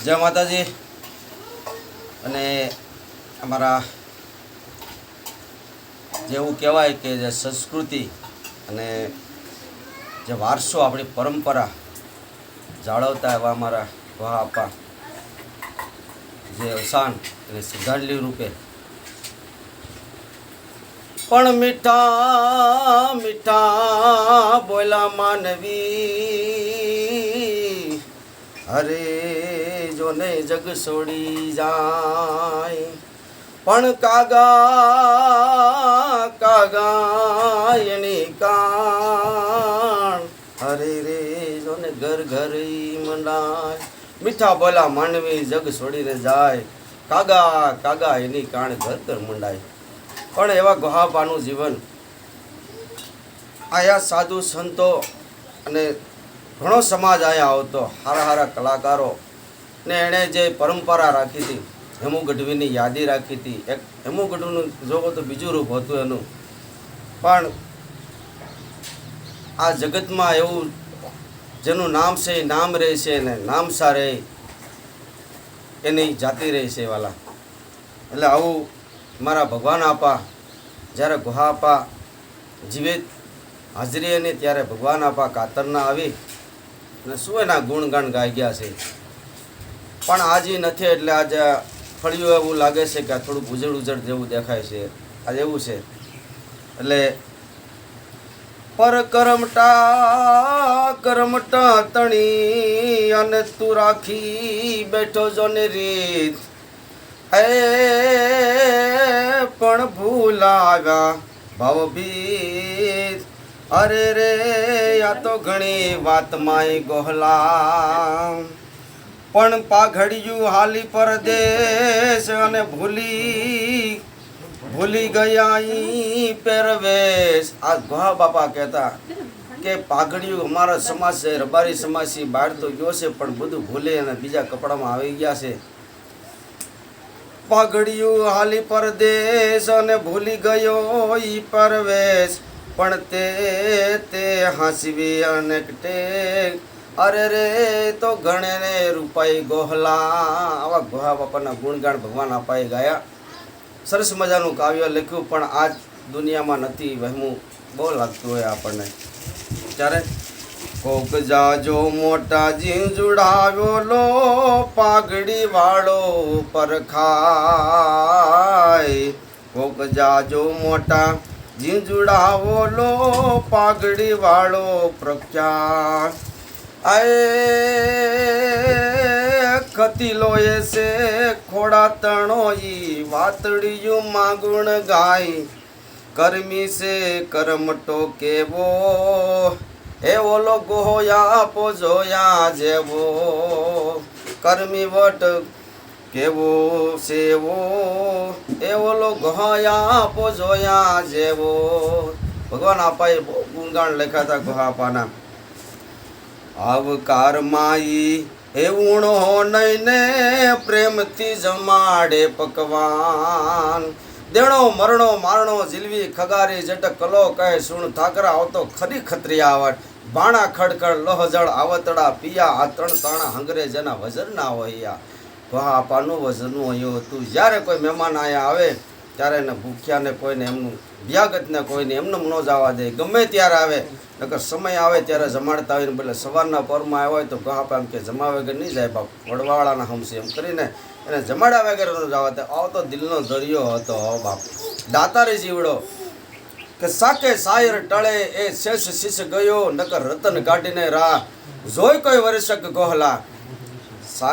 જય માતાજી. અને અમારા જેવું કહેવાય કે જે સંસ્કૃતિ અને જે વારસો આપણી પરંપરા જાળવતા એવા અમારા વાહ આપા જે અવસાન અને શ્રદ્ધાંજલિ રૂપે પણ મીઠા મીઠા બોલા માનવી હરે જોને જગ છોડી જાય પણ કાગા કાગા એની કાણ હરે રે જોને ઘર ઘર મંડાય. મીઠા બોલા માનવી જગ છોડીને જાય કાગા કાગા એની કાણ ઘર ઘર મંડાય. પણ એવા ગોહાપાનું જીવન આયા સાધુ સંતો અને ઘણો સમાજ આયા આવતો, સારા સારા કલાકારો ને એણે જે પરંપરા રાખી હતી, હેમુ ગઢવીની યાદી રાખી હતી. એક હેમુ ગઢવીનું જોવો તો બીજું રૂપ હતું એનું. પણ આ જગતમાં એવું જેનું નામ છે એ નામ રહે છે ને નામસા રહે એની જાતિ રહે છે વાલા. એટલે આવું મારા ભગવાન આપા જ્યારે ગુહા આપા જીવિત હાજરી એની ત્યારે ભગવાન આપા કાતરના આવી અને શું એના ગુણગાન ગાઈ ગયા છે. પણ આજે નથી એટલે આજે ફળિયું એવું લાગે છે કે આ થોડુંક ઉજળ ઉજળ જેવું દેખાય છે. આ એવું છે એટલે પર કરમટા તણી અને તું રાખી બેઠો જો ને રીત એ પણ ભૂલાવ્યા ભાવભીત. અરે રે આ તો ઘણી વાતમાં ગોહલા પણ પાઘડિયું હાલી પરદેશ અને ભૂલી ગયા ઈ પહેરવેશ. આ ગોહા બાપા કહેતા કે પાઘડિયું અમારા સમાજ છે, રબારી સમાજથી બહાર તો ગયો છે પણ બધું ભૂલે અને બીજા કપડામાં આવી ગયા છે. પાઘડિયું હાલી પરદેશ અને ભૂલી ગયો ઈ પરવેશ પણ તે હાંસવી અને ટેક. અરે રે તો ગણે ને રૂપાઈ ગોહલા. આવા ગોહા બાપાના ગુણગાન ભગવાન આપાએ ગાયા. સરસ મજાનું કાવ્ય લખ્યું પણ આજ દુનિયામાં નથી. વહેમું બહુ લાગતું હોય આપણને. ત્યારે કોક જાજો મોટા જીંજુડાવ્યો લો પાઘડી વાળો પરખાય. કોક જાજો મોટા જીંજુડાવો લો પાઘડી વાળો પ્રખ્યાત. આય કતીલો એસે ખોડા તણો ઈ વાતડિયું માગુણ ગાય. કરમી સે કરમટો કેવો એ ઓલો ગોયા પોજોયા જેવો. કરમી વટ કેવો સેવો એ ઓલો ગોયા પોજોયા જેવો. ભગવાન આપાએ બહુ ગુણગાન લખ્યા હતા ગોહાપાના. આવકારમાં ઈ એવુણો નહીં ને પ્રેમથી જમાડે પકવાન. દેણો મરણો મારણો જીલવી ખગારી જટક કલો કહે સુણ ઠાકરા આવતો ખરી ખત્રી આવટ. બાણા ખડખડ લોહજળ આવતડા પિયા આ ત્રણ તાણા હંગરે જેના વજન ના હોય. ગોહા આપાનું વજનનું હોય હતું. જ્યારે કોઈ મહેમાન અહીંયા આવે ત્યારે એને ભૂખ્યાને કોઈને એમનું વ્યાગતને કોઈને એમનું ન જવા દે. ગમે ત્યારે આવે નકર સમય આવે ત્યારે જમાડતા હોય ને બદલે સવારના પરમાં આવ્યા હોય તો ગોહા આપા એમ કે જમા વગર નહીં જાય બાપ, વડવાળાના હમશે એમ કરીને એને જમાડ્યા વગર ન જવા દે. આવો તો દિલનો દરિયો હતો બાપ. દાતારી જીવડો કે સાકે શાયર ટળે એ શેષ શીશ ગયો નકર રતન કાઢીને રાહ જોઈ કોઈ વર્ષક ગોહલા.